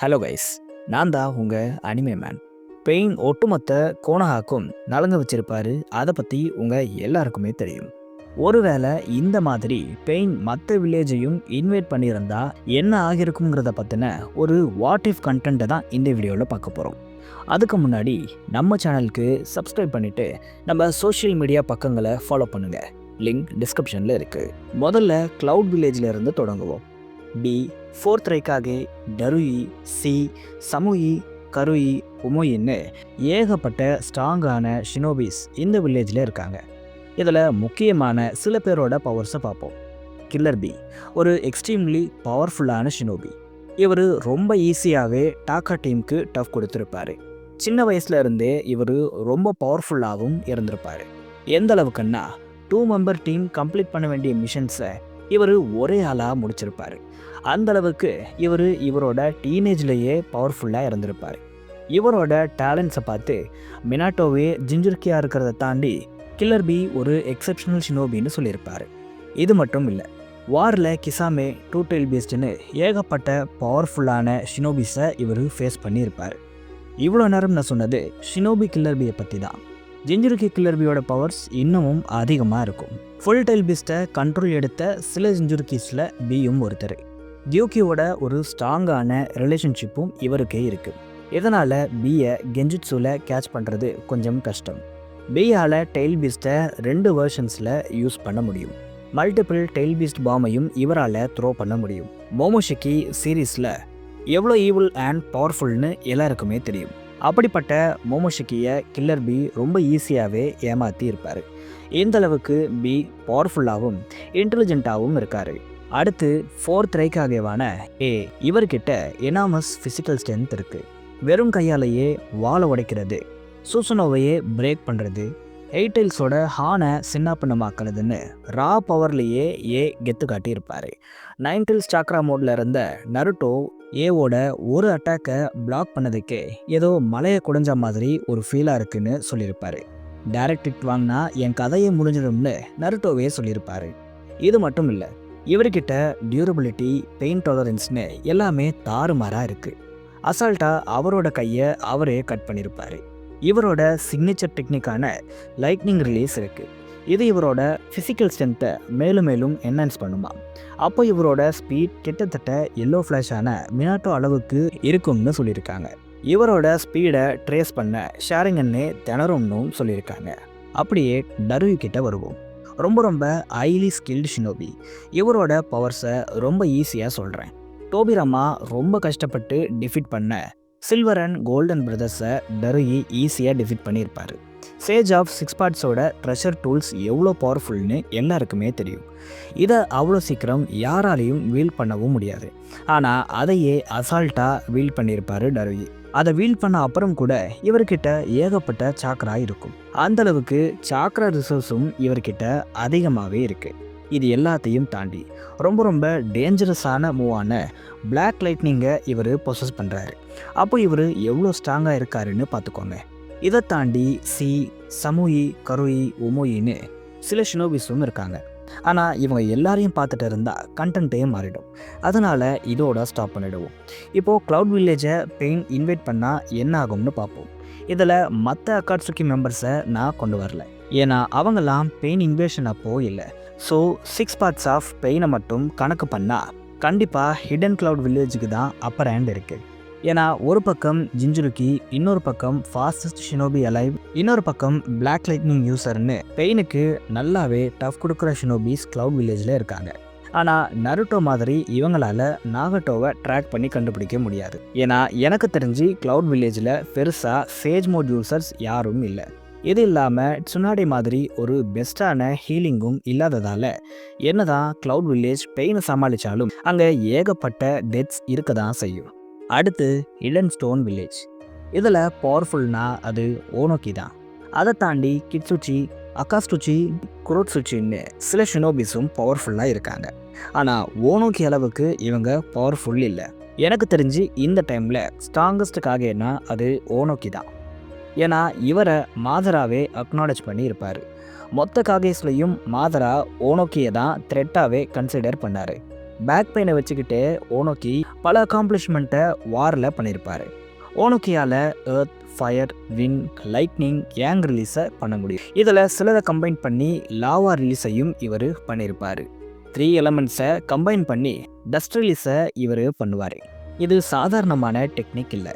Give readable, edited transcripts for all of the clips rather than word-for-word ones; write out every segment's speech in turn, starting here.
Hello guys, நான் தான் உங்கள் அனிமே மேன். பெயின் ஒட்டுமொத்த கோனஹாக்கும் நலங்கு வச்சிருப்பாரு. அதை பற்றி உங்கள் எல்லாருக்குமே தெரியும். ஒருவேளை இந்த மாதிரி பெயின் மற்ற வில்லேஜையும் இன்வைட் பண்ணியிருந்தா என்ன ஆகிருக்குங்கிறத பற்றின ஒரு வாட் இஃப் கண்டென்ட்டை தான் இந்த வீடியோவில் பார்க்க போகிறோம். அதுக்கு முன்னாடி நம்ம சேனலுக்கு சப்ஸ்கிரைப் பண்ணிவிட்டு நம்ம சோஷியல் மீடியா பக்கங்களை ஃபாலோ பண்ணுங்கள். லிங்க் டிஸ்கிரிப்ஷனில் இருக்குது. முதல்ல க்ளவுட் வில்லேஜில் இருந்து தொடங்குவோம். பி, ஃபோர்த் ரைக்காகே, டருயி, சி, சமுயி, கருயி, உமோயின்னு ஏகப்பட்ட ஸ்ட்ராங்கான ஷினோபிஸ் இந்த வில்லேஜில் இருக்காங்க. இதில் முக்கியமான சில பேரோட பவர்ஸை பார்ப்போம். கில்லர் பி ஒரு எக்ஸ்ட்ரீம்லி பவர்ஃபுல்லான ஷினோபி. இவர் ரொம்ப ஈஸியாகவே டாக்கா டீமுக்கு டஃப் கொடுத்துருப்பாரு. சின்ன வயசுல இருந்தே இவர் ரொம்ப பவர்ஃபுல்லாகவும் இருந்திருப்பார். எந்த அளவுக்குன்னா 2 மெம்பர் டீம் கம்ப்ளீட் பண்ண வேண்டிய மிஷன்ஸை இவர் ஒரே ஆளாக முடிச்சிருப்பார். அந்த அளவுக்கு இவரோட டீனேஜ்லேயே பவர்ஃபுல்லாக இருந்திருப்பார். இவரோட டேலண்ட்ஸை பார்த்து மினாட்டோவே ஜிஞ்சுர்கியாக இருக்கிறத தாண்டி கில்லர் பி ஒரு எக்ஸப்ஷனல் ஷினோபின்னு சொல்லியிருப்பார். இது மட்டும் இல்லை, வாரில் கிசாமே, டூ டெயில் பீஸ்ட்னு ஏகப்பட்ட பவர்ஃபுல்லான ஷினோபிஸை இவர் ஃபேஸ் பண்ணியிருப்பார். இவ்வளோ நேரம் நான் சொன்னது ஷினோபி கில்லர் பியை பற்றி தான். ஜிஞ்சுர்கி கில்லர் பியோட பவர்ஸ் இன்னமும் அதிகமாக இருக்கும். ஃபுல் டெயில் பீஸ்ட்டை கண்ட்ரோல் எடுத்த சில ஜிஞ்சுர்கிஸில் பியும் ஒருத்தர். டியூக்கியோட ஒரு ஸ்ட்ராங்கான ரிலேஷன்ஷிப்பும் இவருக்கே இருக்குது. இதனால் பியை கெஞ்சுட்ஸுவில் கேட்ச் பண்ணுறது கொஞ்சம் கஷ்டம். பியால் டெயில் பீஸ்ட்டை 2 வெர்ஷன்ஸில் யூஸ் பண்ண முடியும். மல்டிபிள் டெயில் பீஸ்ட் பாமையும் இவரால் த்ரோ பண்ண முடியும். மோமோஷிகி சீரீஸில் எவ்வளோ ஈவில் அண்ட் பவர்ஃபுல்னு எல்லாருக்குமே தெரியும். அப்படிப்பட்ட மோமோஷிக்கியை கில்லர் பி ரொம்ப ஈஸியாகவே ஏமாற்றி இருப்பார். இந்த அளவுக்கு பி பவர்ஃபுல்லாகவும் இன்டெலிஜென்ட்டாகவும் இருக்கார். அடுத்து ஃபோர்த் ரைக்காகேவான ஏ, இவர்கிட்ட எனாமஸ் ஃபிசிக்கல் ஸ்ட்ரென்த் இருக்குது. வெறும் கையாலேயே வாழை உடைக்கிறது, சூசனோவையே பிரேக் பண்ணுறது, எயிட்டைல்ஸோட ஹானை சின்னாப்பின்னமாக்குறதுன்னு ரா பவர்லேயே ஏ கெத்து காட்டியிருப்பார். 9 டெயில்ஸ் சாக்ரா மோடில் இருந்த நருட்டோ ஏவோட ஒரு அட்டாக்கை பிளாக் பண்ணதுக்கே ஏதோ மலையை குடைஞ்ச மாதிரி ஒரு ஃபீலாக இருக்குன்னு சொல்லியிருப்பார். டைரக்ட் ஹிட் வாங்கினா என் கதையை முடிஞ்சிடும்னு நருட்டோவே சொல்லியிருப்பார். இது மட்டும் இல்லை, இவர்கிட்ட டியூரபிலிட்டி, பெயின் டாலரன்ஸ்னு எல்லாமே தாறுமாறாக இருக்குது. அசால்ட்டாக அவரோட கையை அவரே கட் பண்ணியிருப்பார். இவரோட சிக்னேச்சர் டெக்னிக்கான லைட்னிங் ரிலீஸ் இருக்குது. இது இவரோட ஃபிசிக்கல் ஸ்ட்ரென்த்தை மேலும் மேலும் என்ஹான்ஸ் பண்ணுமா. அப்போ இவரோட ஸ்பீட் கிட்டத்தட்ட எல்லோ ஃப்ளாஷான மினாட்டோ அளவுக்கு இருக்கும்னு சொல்லியிருக்காங்க. இவரோட ஸ்பீடை ட்ரேஸ் பண்ண ஷேரிங்கன்னே திணறும்னு சொல்லியிருக்காங்க. அப்படியே டருயி கிட்ட வருவோம். ரொம்ப ஹைலி ஸ்கில்டு ஷினோபி. இவரோட பவர்ஸை ரொம்ப ஈஸியாக சொல்கிறேன். டோபிராமா ரொம்ப கஷ்டப்பட்டு டிஃபீட் பண்ண சில்வர் அண்ட் கோல்டன் பிரதர்ஸை டருயி ஈஸியாக டிஃபீட் பண்ணியிருப்பார். சேஜ் ஆஃப் 6 பார்ட்ஸோட ட்ரெஷர் டூல்ஸ் எவ்வளோ பவர்ஃபுல்னு எல்லாருக்குமே தெரியும். இதை அவ்வளோ சீக்கிரம் யாராலையும் வீல் பண்ணவும் முடியாது. ஆனால் அதையே அசால்ட்டாக வீல் பண்ணியிருப்பார் டருயி. அதை வீல் பண்ண அப்புறம் கூட இவர்கிட்ட ஏகப்பட்ட சாக்ரா இருக்கும். அந்தளவுக்கு சாக்ரா ரிசோர்ஸும் இவர்கிட்ட அதிகமாகவே இருக்குது. இது எல்லாத்தையும் தாண்டி ரொம்ப டேஞ்சரஸான மூவான பிளாக் லைட்னிங்கை இவர் பொசஸ் பண்ணுறாரு. அப்போ இவர் எவ்வளோ ஸ்ட்ராங்காக இருக்காருன்னு பார்த்துக்கோங்க. இதை தாண்டி சி, சமுயி, கருயி, உமோயின்னு சில ஷினோபிஸும் இருக்காங்க. ஆனால் இவங்க எல்லாரையும் பார்த்துட்டு இருந்தால் கண்டென்ட்டே மாறிடும். அதனால் இதோட ஸ்டாப் பண்ணிடுவோம். இப்போது க்ளவுட் வில்லேஜை பெயின் இன்வைட் பண்ணால் என்ன ஆகும்னு பார்ப்போம். இதில் மற்ற அக்காட்சுக்கி மெம்பர்ஸை நான் கொண்டு வரல, ஏன்னா அவங்கெல்லாம் பெயின் இன்வேஷன் அப்போது இல்லை. ஸோ 6 பார்ட்ஸ் ஆஃப் பெயினை மட்டும் கணக்கு பண்ணால் கண்டிப்பாக ஹிடன் க்ளவுட் வில்லேஜுக்கு தான் அப்பர் ஹேண்ட் இருக்குது. ஏன்னா ஒரு பக்கம் ஜிஞ்சுருகி, இன்னொரு பக்கம் ஃபாஸ்டஸ்ட் ஷினோபி அலைவ், இன்னொரு பக்கம் பிளாக் லைட்னிங் யூசர்னு பெயினுக்கு நல்லாவே டஃப் கொடுக்குற ஷினோபிஸ் க்ளவுட் வில்லேஜில் இருக்காங்க. ஆனால் நருட்டோ மாதிரி இவங்களால் நாகட்டோவை ட்ராக் பண்ணி கண்டுபிடிக்க முடியாது. ஏன்னா எனக்கு தெரிஞ்சு க்ளவுட் வில்லேஜில் பெருசாக சேஜ் மோட் யூசர்ஸ் யாரும் இல்லை. இது இல்லாமல் சுனாடி மாதிரி ஒரு பெஸ்ட்டான ஹீலிங்கும் இல்லாததால் என்னதான் க்ளவுட் வில்லேஜ் பெயினை சமாளித்தாலும் அங்கே ஏகப்பட்ட டெத்ஸ் இருக்க தான் செய்யும். அடுத்து ஹிடன் ஸ்டோன் வில்லேஜ். இதில் பவர்ஃபுல்னா அது ஓனோக்கி தான். அதை தாண்டி கிட்சுச்சி, அகாஸ்டுச்சி, குரோட்சுச்சின்னு சில ஷினோபிஸும் பவர்ஃபுல்லாக இருக்காங்க. ஆனால் ஓனோக்கி அளவுக்கு இவங்க பவர்ஃபுல் இல்லை. எனக்கு தெரிஞ்சு இந்த டைமில் ஸ்ட்ராங்கஸ்ட் காகேனா அது ஓனோக்கி தான். ஏன்னா இவரை மாதராவே அக்னாலேஜ் பண்ணி இருப்பார். மொத்த காகேஸ்லையும் மாதரா ஓனோக்கியை தான் த்ரெட்டாகவே கன்சிடர் பண்ணார். பேக் பெயினை வச்சுக்கிட்டே ஓனோக்கி பல அக்காம்ப்ளிஷ்மெண்ட்டை வாரில் பண்ணியிருப்பார். ஓனோக்கியால் எர்த், ஃபயர், விண்ட், லைட்னிங், ஏங் ரிலீஸை பண்ண முடியும். இதில் சிலதை கம்பைன் பண்ணி லாவா ரிலீஸையும் இவர் பண்ணியிருப்பார். 3 எலமெண்ட்ஸை கம்பைன் பண்ணி டஸ்ட் ரிலீஸை இவர் பண்ணுவார். இது சாதாரணமான டெக்னிக் இல்லை.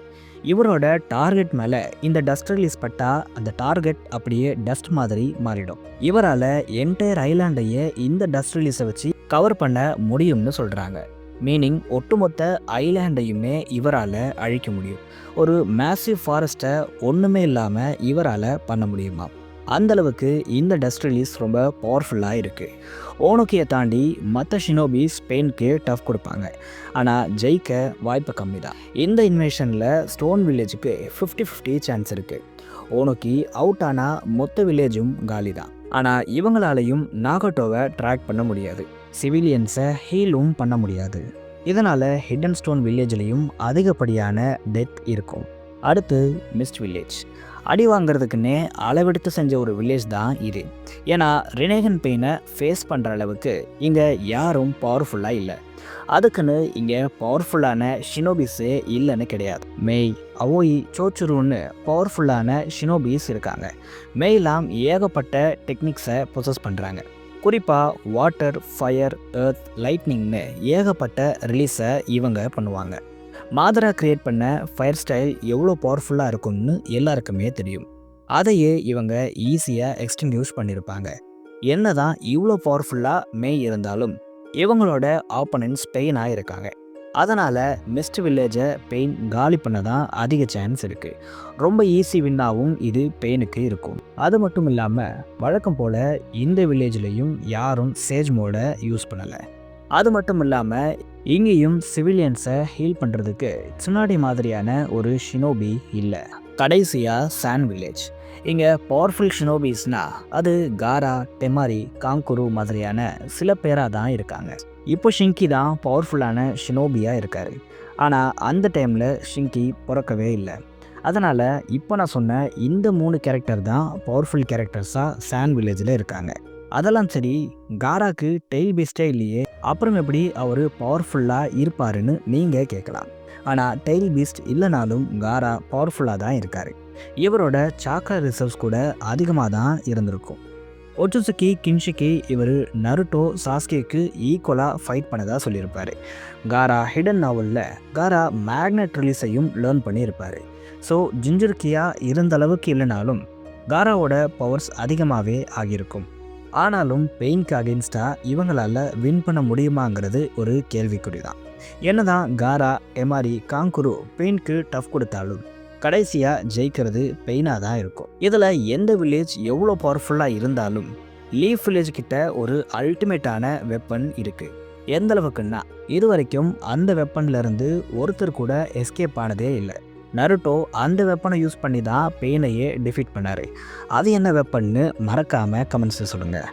இவரோட டார்கெட் மேலே இந்த டஸ்ட் ரிலீஸ் பட்டால் அந்த டார்கெட் அப்படியே டஸ்ட் மாதிரி மாறிடும். இவரால் என்டையர் ஐலாண்டையே இந்த டஸ்ட் ரிலீஸை வச்சு கவர் பண்ண முடியும்னு சொல்கிறாங்க. மீனிங் ஒட்டுமொத்த ஐலாண்டையுமே இவரால் அழிக்க முடியும். ஒரு மேசிவ் ஃபாரஸ்ட்டை ஒன்றுமே இல்லாமல் இவரால் பண்ண முடியுமா? அந்தளவுக்கு இந்த டஸ்ட் ரிலீஸ் ரொம்ப பவர்ஃபுல்லாக இருக்குது. ஓனோக்கியை தாண்டி மற்ற ஷினோபிஸ் பெயினுக்கு டஃப் கொடுப்பாங்க. ஆனால் ஜெயிக்க வாய்ப்பு கம்மி தான். இந்த இன்வேஷனில் ஸ்டோன் வில்லேஜுக்கு 50-50 சான்ஸ் இருக்குது. ஓனோக்கி அவுட் ஆனால் மொத்த வில்லேஜும் காலி தான். ஆனால் இவங்களாலையும் நாகோட்டோவை ட்ராக் பண்ண முடியாது. சிவிலியன்ஸை ஹீலும் பண்ண முடியாது. இதனால் ஹிடன் ஸ்டோன் வில்லேஜ்லேயும் அதிகப்படியான டெத் இருக்கும். அடுத்து மிஸ்ட் வில்லேஜ். அடி வாங்கிறதுக்குன்னே அளவெடுத்து செஞ்ச ஒரு வில்லேஜ் தான் இது. ஏன்னா ரினேகன் பெயினை ஃபேஸ் பண்ணுற அளவுக்கு இங்கே யாரும் பவர்ஃபுல்லாக இல்லை. அதுக்குன்னு இங்கே பவர்ஃபுல்லான ஷினோபிஸே இல்லைன்னு கிடையாது. மெய், அவோயி, சோச்சுருன்னு பவர்ஃபுல்லான ஷினோபிஸ் இருக்காங்க. மெய்லாம் ஏகப்பட்ட டெக்னிக்ஸை பொசஸ் பண்ணுறாங்க. குறிப்பாக வாட்டர், ஃபயர், எர்த், லைட்னிங்னு ஏகப்பட்ட ரிலீஸை இவங்க பண்ணுவாங்க. மாதரா கிரியேட் பண்ண ஃபயர் ஸ்டைல் எவ்வளோ பவர்ஃபுல்லாக இருக்கும்னு எல்லாருக்குமே தெரியும். அதையே இவங்க ஈஸியாக எக்ஸ்டிங்யூஷ் பண்ணியிருப்பாங்க. என்ன தான் இவ்வளோ பவர்ஃபுல்லாக மெய் இருந்தாலும் இவங்களோட ஆப்பனன்ட்ஸ் பெயினாக இருக்காங்க. அதனால் மிஸ்ட் வில்லேஜை பெயின் காலி பண்ண தான் அதிக சான்ஸ் இருக்குது. ரொம்ப ஈஸி வின்னாகவும் இது பெயினுக்கு இருக்கும். அது மட்டும் இல்லாமல் வழக்கம் போல் இந்த வில்லேஜ்லேயும் யாரும் சேஜ் மோடை யூஸ் பண்ணலை. அது மட்டும் இல்லாமல் இங்கேயும் சிவிலியன்ஸை ஹீல் பண்ணுறதுக்கு சுனாடி மாதிரியான ஒரு ஷினோபி இல்லை. கடைசியாக சான் வில்லேஜ். இங்கே பவர்ஃபுல் ஷினோபிஸ்னால் அது காரா, டெமாரி, காங்குரு மாதிரியான சில பேராக தான் இருக்காங்க. இப்போ ஷிங்கி தான் பவர்ஃபுல்லான ஷினோபியாக இருக்கார். ஆனால் அந்த டைமில் ஷிங்கி பிறக்கவே இல்லை. அதனால் இப்போ நான் சொன்ன இந்த 3 கேரக்டர் தான் பவர்ஃபுல் கேரக்டர்ஸாக சான் வில்லேஜில் இருக்காங்க. அதெல்லாம் சரி, காராக்கு டெய்ல் பீஸ்டே இல்லையே, அப்புறம் எப்படி அவர் பவர்ஃபுல்லாக இருப்பாருன்னு நீங்கள் கேட்கலாம். ஆனால் டெய்ல் பீஸ்ட் இல்லைனாலும் காரா பவர்ஃபுல்லாக தான் இருக்கார். இவரோட சாக்ரா ரிசர்வ்ஸ் கூட அதிகமாக தான் இருந்திருக்கும். ஒட்சுசுகி கின்ஷிகி இவர் நருட்டோ, சாஸ்கேக்கு ஈக்குவலாக ஃபைட் பண்ணதாக சொல்லியிருப்பார். காரா ஹிடன் நாவலில் காரா மேக்னெட் ரிலீஸையும் லேர்ன் பண்ணியிருப்பார். ஸோ ஜிஞ்சர்கியா இருந்த அளவுக்கு இல்லைனாலும் காராவோட பவர்ஸ் அதிகமாகவே ஆகியிருக்கும். ஆனாலும் பெயினுக்கு அகென்ஸ்டாக இவங்களால் வின் பண்ண முடியுமாங்கிறது ஒரு கேள்விக்குறி தான். என்னதான் காரா, டெமாரி, காங்குரு பெயினுக்கு டஃப் கொடுத்தாலும் கடைசியாக ஜெயிக்கிறது பெயினாக தான் இருக்கும். இதில் எந்த வில்லேஜ் எவ்வளோ பவர்ஃபுல்லாக இருந்தாலும் லீஃப் வில்லேஜ் கிட்ட ஒரு அல்டிமேட்டான வெப்பன் இருக்குது. எந்த அளவுக்குன்னா இது வரைக்கும் அந்த வெப்பன்லேருந்து ஒருத்தர் கூட எஸ்கேப் ஆனதே இல்லை. நருட்டோ அந்த வெப்பனை யூஸ் பண்ணி தான் பெயினையே டிஃபீட் பண்ணார். அது என்ன வெப்பன்னு மறக்காமல் கமெண்ட்ஸில் சொல்லுங்கள்.